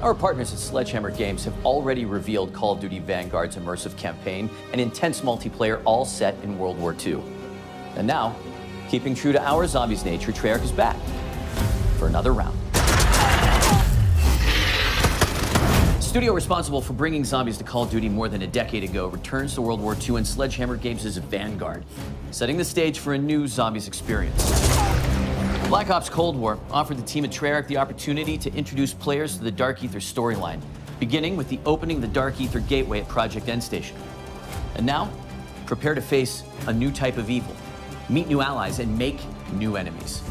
Our partners at Sledgehammer Games have already revealed Call of Duty Vanguard's immersive campaign and intense multiplayer, all set in World War II. And now, keeping true to our zombies nature, Treyarch is back for another round. Studio responsible for bringing zombies to Call of Duty more than a decade ago returns to World War II, and Sledgehammer Games' Vanguard, setting the stage for a new zombies experience. Black Ops Cold War offered the team at Treyarch the opportunity to introduce players to the Dark Ether storyline, beginning with the opening the Dark Ether gateway at Project Endstation. And now, prepare to face a new type of evil, meet new allies, and make new enemies.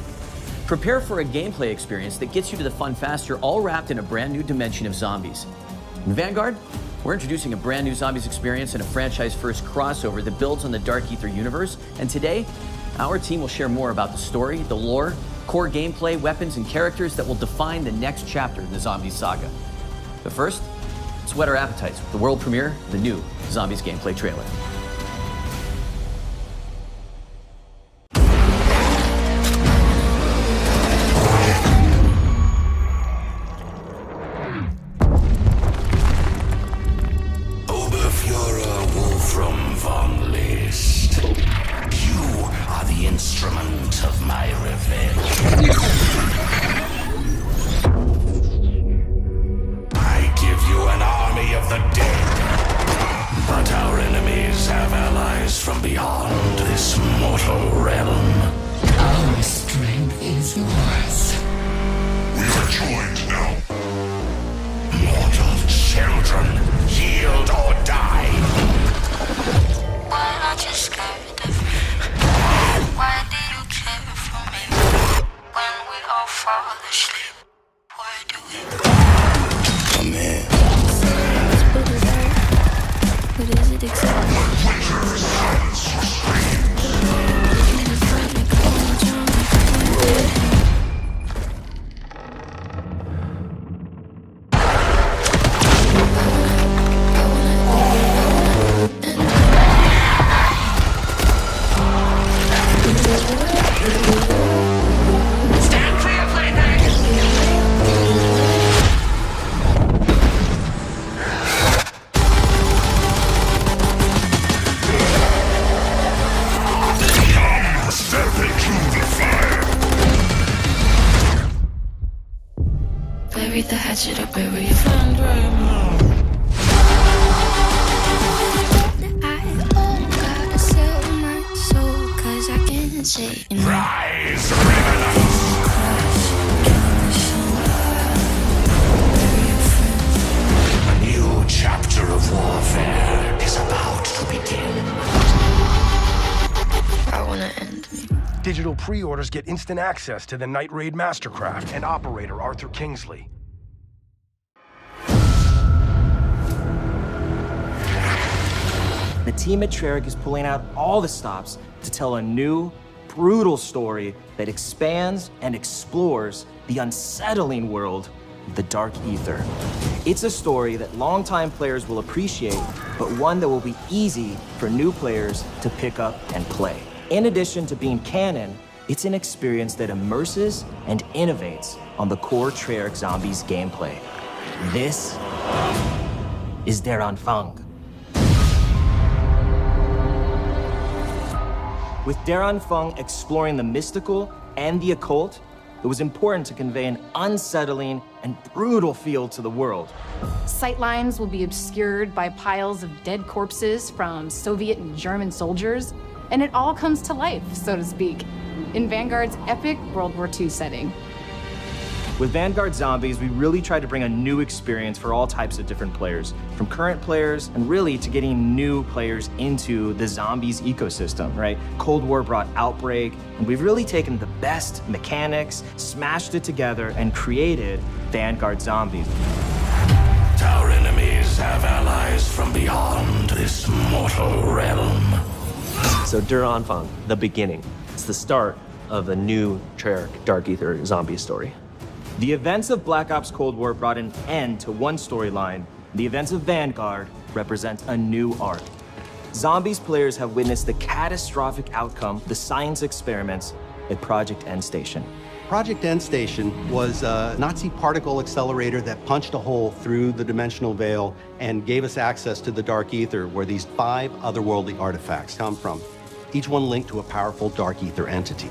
Prepare for a gameplay experience that gets you to the fun faster, all wrapped in a brand new dimension of zombies. In Vanguard, we're introducing a brand new zombies experience and a franchise-first crossover that builds on the Dark Ether universe. And today, our team will share more about the story, the lore, core gameplay, weapons, and characters that will define the next chapter in the Zombies saga. But first, let's whet our appetites with the world premiere of the new Zombies gameplay trailer. Instrument of my revenge. I give you an army of the dead, but our enemies have allies from beyond this mortal realm. Our strength is yours. We are joined now. Mortal children, yield or die. Why aren't you scared of me? Why do you care for me? When we all fall asleep, why do we Come here. What is it exactly? Stand for your plaything! Step into the fire! Bury the hatchet or bury your friend right now. I gotta sell my soul, 'cause I can't say no. Rise, revenants! A new chapter of warfare is about to begin. I wanna end me. Digital pre-orders get instant access to the Night Raid Mastercraft and operator Arthur Kingsley. The team at Treyarch is pulling out all the stops to tell a new, brutal story that expands and explores the unsettling world of the Dark Ether. It's a story that longtime players will appreciate, but one that will be easy for new players to pick up and play. In addition to being canon, it's an experience that immerses and innovates on the core Treyarch Zombies gameplay. This is Der Anfang. With Der Anfang exploring the mystical and the occult, it was important to convey an unsettling and brutal feel to the world. Sightlines will be obscured by piles of dead corpses from Soviet and German soldiers, and it all comes to life, so to speak, in Vanguard's epic World War II setting. With Vanguard Zombies, we really tried to bring a new experience for all types of different players, from current players and really to getting new players into the Zombies ecosystem, right? Cold War brought Outbreak, and we've really taken the best mechanics, smashed it together, and created Vanguard Zombies. Our enemies have allies from beyond this mortal realm. So Der Anfang, the beginning. It's the start of a new Treyarch Dark Ether zombie story. The events of Black Ops Cold War brought an end to one storyline. The events of Vanguard represent a new arc. Zombies players have witnessed the catastrophic outcome of the science experiments at Project Endstation. Project Endstation was a Nazi particle accelerator that punched a hole through the dimensional veil and gave us access to the Dark Ether, where these 5 otherworldly artifacts come from, each one linked to a powerful Dark Ether entity.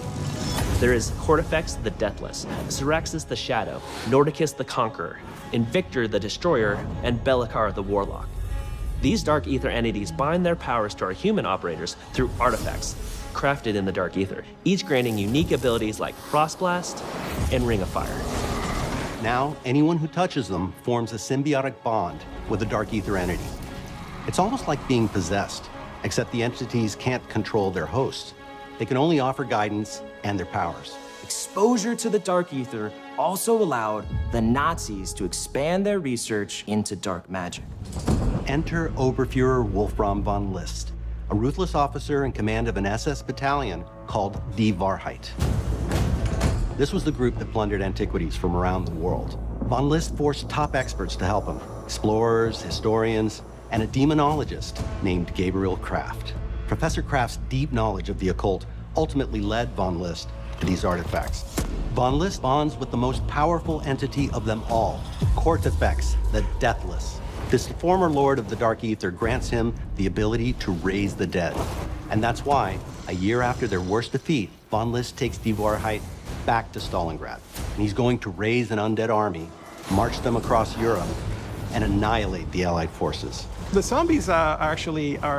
There is Cortifex the Deathless, Syraxis the Shadow, Nordicus the Conqueror, Invictor the Destroyer, and Belikar the Warlock. These Dark Ether entities bind their powers to our human operators through artifacts crafted in the Dark Ether, each granting unique abilities like Frostblast and Ring of Fire. Now, anyone who touches them forms a symbiotic bond with a Dark Ether entity. It's almost like being possessed, except the entities can't control their hosts. They can only offer guidance and their powers. Exposure to the Dark Ether also allowed the Nazis to expand their research into dark magic. Enter Oberfuhrer Wolfram von List, a ruthless officer in command of an SS battalion called Die Wahrheit. This was the group that plundered antiquities from around the world. Von List forced top experts to help him, explorers, historians, and a demonologist named Gabriel Kraft. Professor Kraft's deep knowledge of the occult ultimately led von List to these artifacts. Von List bonds with the most powerful entity of them all, Cortifex, the Deathless. This former lord of the Dark Ether grants him the ability to raise the dead. And that's why, a year after their worst defeat, von List takes Die Wahrheit back to Stalingrad. And he's going to raise an undead army, march them across Europe, and annihilate the Allied forces. The zombies are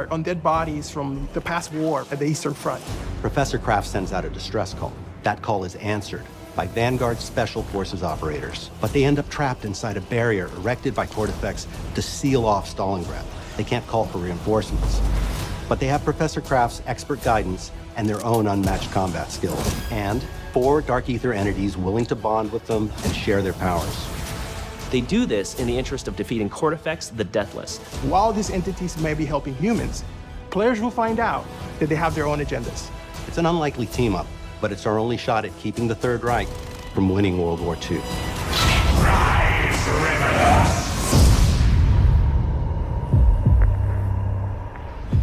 undead bodies from the past war at the Eastern Front. Professor Kraft sends out a distress call. That call is answered by Vanguard Special Forces operators, but they end up trapped inside a barrier erected by Cortifex to seal off Stalingrad. They can't call for reinforcements. But they have Professor Kraft's expert guidance and their own unmatched combat skills, and 4 Dark Ether entities willing to bond with them and share their powers. They do this in the interest of defeating Cortifex the Deathless. While these entities may be helping humans, players will find out that they have their own agendas. It's an unlikely team-up, but it's our only shot at keeping the Third Reich from winning World War II. Rise, Revelers!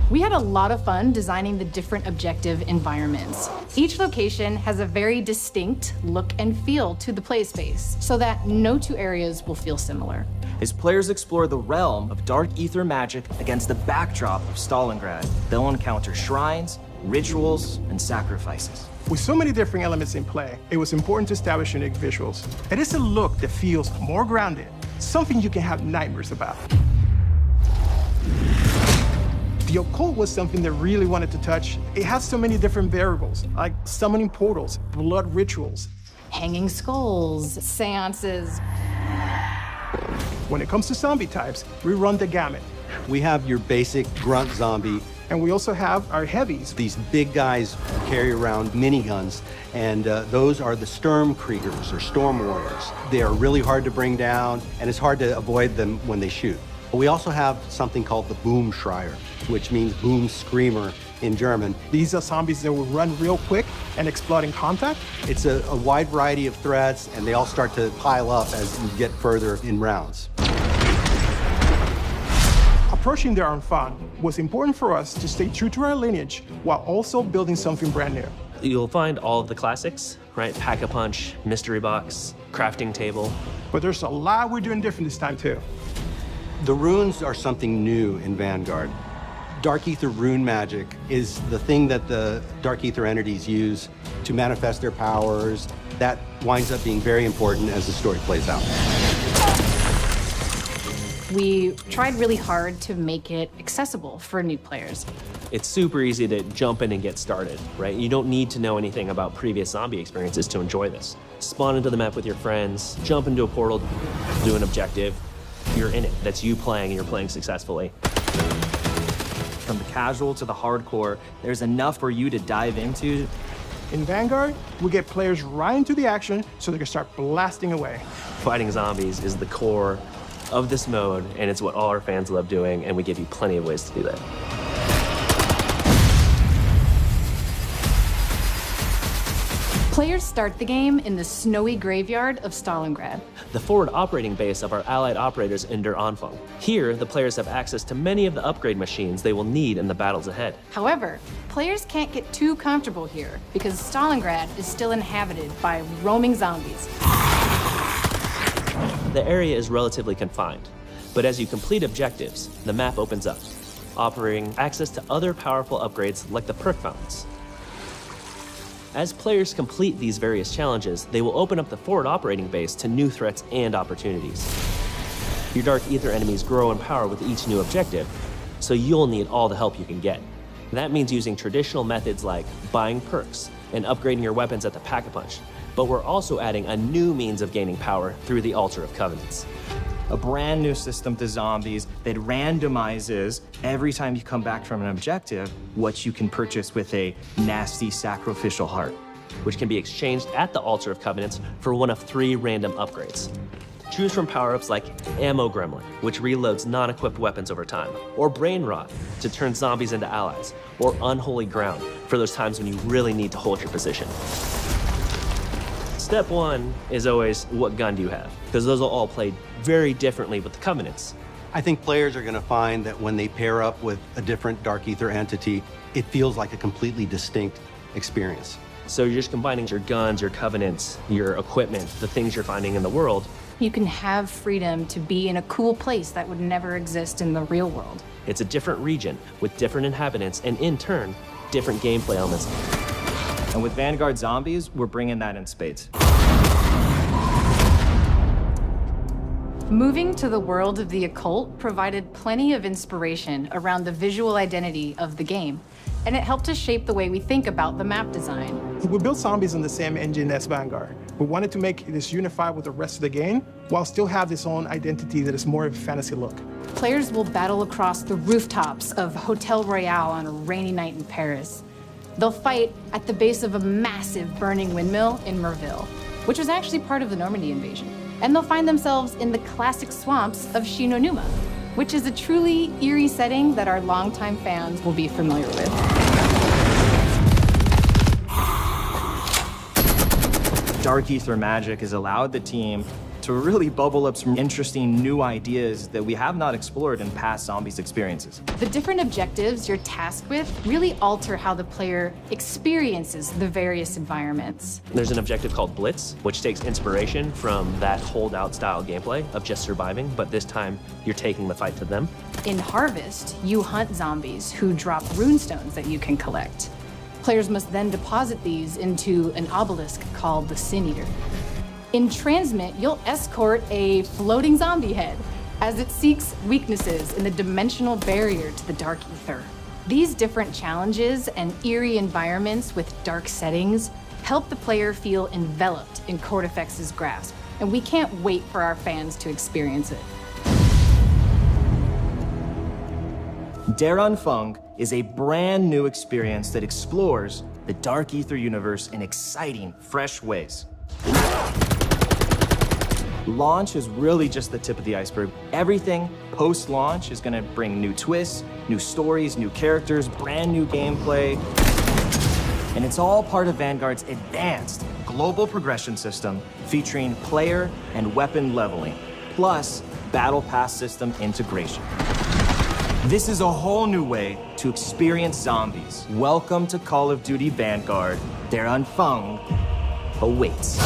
We had a lot of fun designing the different objective environments. Each location has a very distinct look and feel to the play space, so that no 2 areas will feel similar. As players explore the realm of Dark Ether magic against the backdrop of Stalingrad, they'll encounter shrines, rituals, and sacrifices. With so many different elements in play, it was important to establish unique visuals. It is a look that feels more grounded, something you can have nightmares about. The occult was something that really wanted to touch. It has so many different variables, like summoning portals, blood rituals, Hanging skulls, seances. When it comes to zombie types, we run the gamut. We have your basic grunt zombie. And we also have our heavies. These big guys carry around miniguns, and those are the Sturmkriegers, or Storm Warriors. They are really hard to bring down, and it's hard to avoid them when they shoot. But we also have something called the Boomschreier, which means boom screamer in German. These are zombies that will run real quick and explode in contact. It's a wide variety of threats, and they all start to pile up as you get further in rounds. Approaching their own fun was important for us to stay true to our lineage while also building something brand new. You'll find all of the classics, right? Pack-a-punch, mystery box, crafting table. But there's a lot we're doing different this time too. The runes are something new in Vanguard. Dark Ether rune magic is the thing that the Dark Ether entities use to manifest their powers. That winds up being very important as the story plays out. We tried really hard to make it accessible for new players. It's super easy to jump in and get started, right? You don't need to know anything about previous zombie experiences to enjoy this. Spawn into the map with your friends, jump into a portal, do an objective. You're in it. That's you playing, and you're playing successfully. From the casual to the hardcore, there's enough for you to dive into. In Vanguard, we get players right into the action so they can start blasting away. Fighting zombies is the core of this mode, and it's what all our fans love doing, and we give you plenty of ways to do that. Players start the game in the snowy graveyard of Stalingrad. The forward operating base of our allied operators in Der Anfang. Here, the players have access to many of the upgrade machines they will need in the battles ahead. However, players can't get too comfortable here because Stalingrad is still inhabited by roaming zombies. The area is relatively confined, but as you complete objectives, the map opens up, offering access to other powerful upgrades like the perk fountains. As players complete these various challenges, they will open up the forward operating base to new threats and opportunities. Your Dark Ether enemies grow in power with each new objective, so you'll need all the help you can get. That means using traditional methods like buying perks and upgrading your weapons at the Pack-a-Punch, but we're also adding a new means of gaining power through the Altar of Covenants. A brand new system to zombies that randomizes every time you come back from an objective what you can purchase with a nasty sacrificial heart. Which can be exchanged at the Altar of Covenants for one of 3 random upgrades. Choose from power-ups like Ammo Gremlin, which reloads non-equipped weapons over time, or Brain Rot to turn zombies into allies, or Unholy Ground for those times when you really need to hold your position. Step 1 is always, what gun do you have? Because those will all play very differently with the Covenants. I think players are going to find that when they pair up with a different Dark Ether entity, it feels like a completely distinct experience. So you're just combining your guns, your Covenants, your equipment, the things you're finding in the world. You can have freedom to be in a cool place that would never exist in the real world. It's a different region with different inhabitants and, in turn, different gameplay elements. And with Vanguard Zombies, we're bringing that in spades. Moving to the world of the occult provided plenty of inspiration around the visual identity of the game, and it helped us shape the way we think about the map design. We built zombies on the same engine as Vanguard. We wanted to make this unified with the rest of the game, while still have this own identity that is more of a fantasy look. Players will battle across the rooftops of Hotel Royale on a rainy night in Paris. They'll fight at the base of a massive burning windmill in Merville, which was actually part of the Normandy invasion. And they'll find themselves in the classic swamps of Shinonuma, which is a truly eerie setting that our longtime fans will be familiar with. Dark Ether magic has allowed the team to really bubble up some interesting new ideas that we have not explored in past Zombies experiences. The different objectives you're tasked with really alter how the player experiences the various environments. There's an objective called Blitz, which takes inspiration from that holdout style gameplay of just surviving, but this time you're taking the fight to them. In Harvest, you hunt zombies who drop runestones that you can collect. Players must then deposit these into an obelisk called the Sin Eater. In Transmit, you'll escort a floating zombie head as it seeks weaknesses in the dimensional barrier to the Dark Ether. These different challenges and eerie environments with dark settings help the player feel enveloped in Cortifex's grasp, and we can't wait for our fans to experience it. Der Anfang is a brand new experience that explores the Dark Ether universe in exciting, fresh ways. Launch is really just the tip of the iceberg. Everything post-launch is gonna bring new twists, new stories, new characters, brand new gameplay. And it's all part of Vanguard's advanced global progression system featuring player and weapon leveling, plus Battle Pass system integration. This is a whole new way to experience zombies. Welcome to Call of Duty Vanguard. Der Anfang awaits.